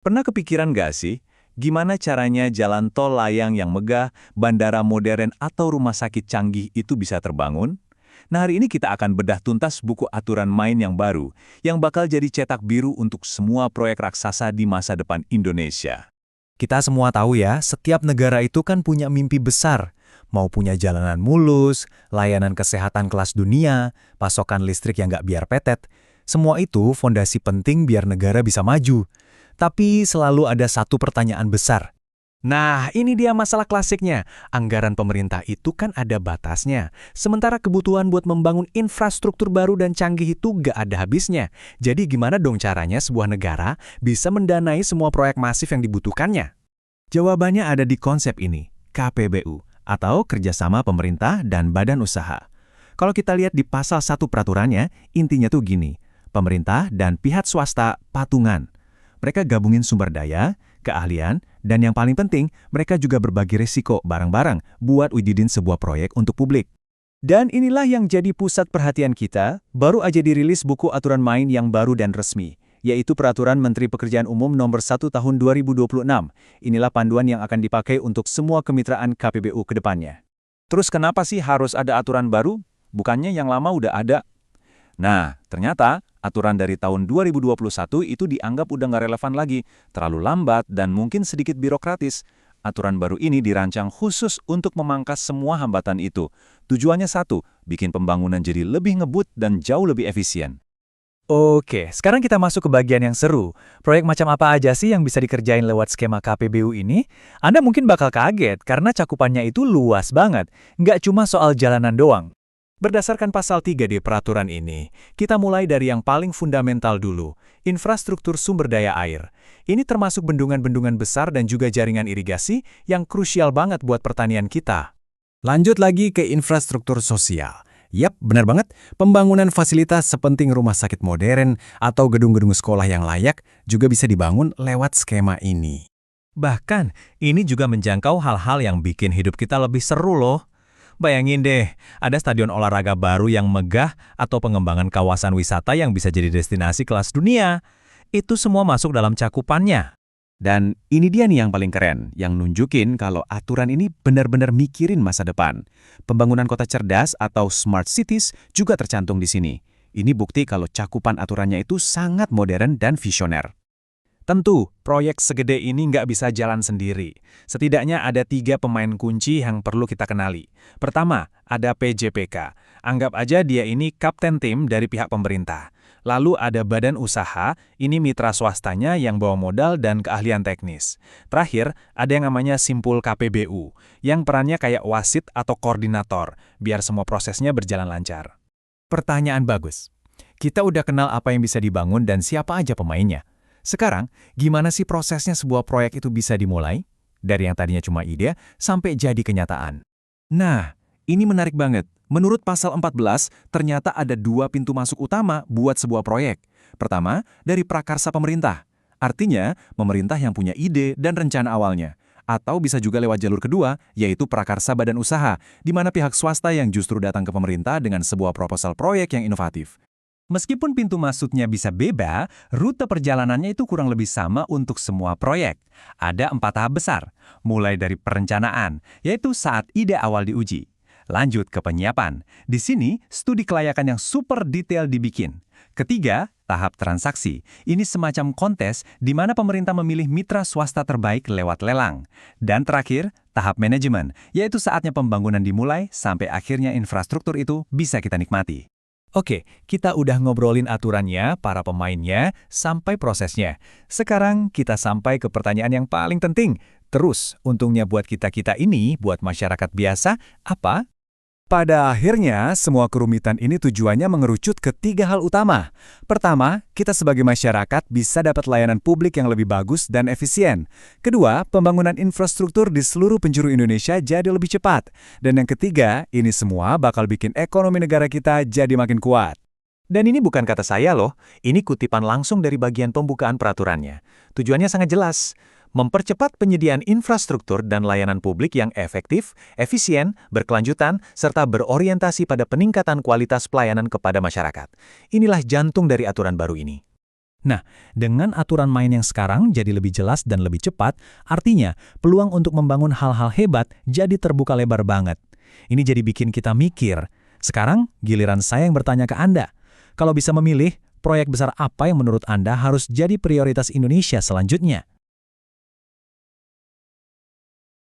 Pernah kepikiran nggak sih, gimana caranya jalan tol layang yang megah, bandara modern, atau rumah sakit canggih itu bisa terbangun? Nah, hari ini kita akan bedah tuntas buku aturan main yang baru, yang bakal jadi cetak biru untuk semua proyek raksasa di masa depan Indonesia. Kita semua tahu ya, setiap negara itu kan punya mimpi besar. Mau punya jalanan mulus, layanan kesehatan kelas dunia, pasokan listrik yang nggak biar petet. Semua itu fondasi penting biar negara bisa maju. Tapi selalu ada satu pertanyaan besar. Nah, ini dia masalah klasiknya. Anggaran pemerintah itu kan ada batasnya. Sementara kebutuhan buat membangun infrastruktur baru dan canggih itu nggak ada habisnya. Jadi gimana dong caranya sebuah negara bisa mendanai semua proyek masif yang dibutuhkannya? Jawabannya ada di konsep ini, KPBU, atau Kerjasama Pemerintah dan Badan Usaha. Kalau kita lihat di pasal 1 peraturannya, intinya tuh gini, pemerintah dan pihak swasta patungan. Mereka gabungin sumber daya, keahlian, dan yang paling penting, mereka juga berbagi risiko bareng-bareng buat wujudin sebuah proyek untuk publik. Dan inilah yang jadi pusat perhatian kita, baru aja dirilis buku aturan main yang baru dan resmi, yaitu Peraturan Menteri Pekerjaan Umum Nomor 1 Tahun 2026. Inilah panduan yang akan dipakai untuk semua kemitraan KPBU ke depannya. Terus kenapa sih harus ada aturan baru? Bukannya yang lama udah ada? Nah, ternyata aturan dari tahun 2021 itu dianggap udah nggak relevan lagi, terlalu lambat dan mungkin sedikit birokratis. Aturan baru ini dirancang khusus untuk memangkas semua hambatan itu. Tujuannya satu, bikin pembangunan jadi lebih ngebut dan jauh lebih efisien. Oke, sekarang kita masuk ke bagian yang seru. Proyek macam apa aja sih yang bisa dikerjain lewat skema KPBU ini? Anda mungkin bakal kaget karena cakupannya itu luas banget. Nggak cuma soal jalanan doang. Berdasarkan pasal 3 di peraturan ini, kita mulai dari yang paling fundamental dulu, infrastruktur sumber daya air. Ini termasuk bendungan-bendungan besar dan juga jaringan irigasi yang krusial banget buat pertanian kita. Lanjut lagi ke infrastruktur sosial. Yap, benar banget. Pembangunan fasilitas sepenting rumah sakit modern atau gedung-gedung sekolah yang layak juga bisa dibangun lewat skema ini. Bahkan, ini juga menjangkau hal-hal yang bikin hidup kita lebih seru loh. Bayangin deh, ada stadion olahraga baru yang megah atau pengembangan kawasan wisata yang bisa jadi destinasi kelas dunia. Itu semua masuk dalam cakupannya. Dan ini dia nih yang paling keren, yang nunjukin kalau aturan ini benar-benar mikirin masa depan. Pembangunan kota cerdas atau smart cities juga tercantum di sini. Ini bukti kalau cakupan aturannya itu sangat modern dan visioner. Tentu, proyek segede ini nggak bisa jalan sendiri. Setidaknya ada 3 pemain kunci yang perlu kita kenali. Pertama, ada PJPK. Anggap aja dia ini kapten tim dari pihak pemerintah. Lalu ada badan usaha, ini mitra swastanya yang bawa modal dan keahlian teknis. Terakhir, ada yang namanya Simpul KPBU, yang perannya kayak wasit atau koordinator, biar semua prosesnya berjalan lancar. Pertanyaan bagus. Kita udah kenal apa yang bisa dibangun dan siapa aja pemainnya. Sekarang, gimana sih prosesnya sebuah proyek itu bisa dimulai? Dari yang tadinya cuma ide, sampai jadi kenyataan. Nah, ini menarik banget. Menurut pasal 14, ternyata ada 2 pintu masuk utama buat sebuah proyek. Pertama, dari prakarsa pemerintah. Artinya, pemerintah yang punya ide dan rencana awalnya. Atau bisa juga lewat jalur kedua, yaitu prakarsa badan usaha, di mana pihak swasta yang justru datang ke pemerintah dengan sebuah proposal proyek yang inovatif. Meskipun pintu masuknya bisa beda, rute perjalanannya itu kurang lebih sama untuk semua proyek. Ada 4 tahap besar, mulai dari perencanaan, yaitu saat ide awal diuji. Lanjut ke penyiapan. Di sini, studi kelayakan yang super detail dibikin. Ketiga, tahap transaksi. Ini semacam kontes di mana pemerintah memilih mitra swasta terbaik lewat lelang. Dan terakhir, tahap manajemen, yaitu saatnya pembangunan dimulai sampai akhirnya infrastruktur itu bisa kita nikmati. Oke, kita udah ngobrolin aturannya, para pemainnya, sampai prosesnya. Sekarang kita sampai ke pertanyaan yang paling penting. Terus, untungnya buat kita-kita ini, buat masyarakat biasa, apa? Pada akhirnya, semua kerumitan ini tujuannya mengerucut ke 3 hal utama. Pertama, kita sebagai masyarakat bisa dapat layanan publik yang lebih bagus dan efisien. Kedua, pembangunan infrastruktur di seluruh penjuru Indonesia jadi lebih cepat. Dan yang ketiga, ini semua bakal bikin ekonomi negara kita jadi makin kuat. Dan ini bukan kata saya loh, ini kutipan langsung dari bagian pembukaan peraturannya. Tujuannya sangat jelas. Mempercepat penyediaan infrastruktur dan layanan publik yang efektif, efisien, berkelanjutan, serta berorientasi pada peningkatan kualitas pelayanan kepada masyarakat. Inilah jantung dari aturan baru ini. Nah, dengan aturan main yang sekarang jadi lebih jelas dan lebih cepat, artinya peluang untuk membangun hal-hal hebat jadi terbuka lebar banget. Ini jadi bikin kita mikir. Sekarang, giliran saya yang bertanya ke Anda. Kalau bisa memilih, proyek besar apa yang menurut Anda harus jadi prioritas Indonesia selanjutnya?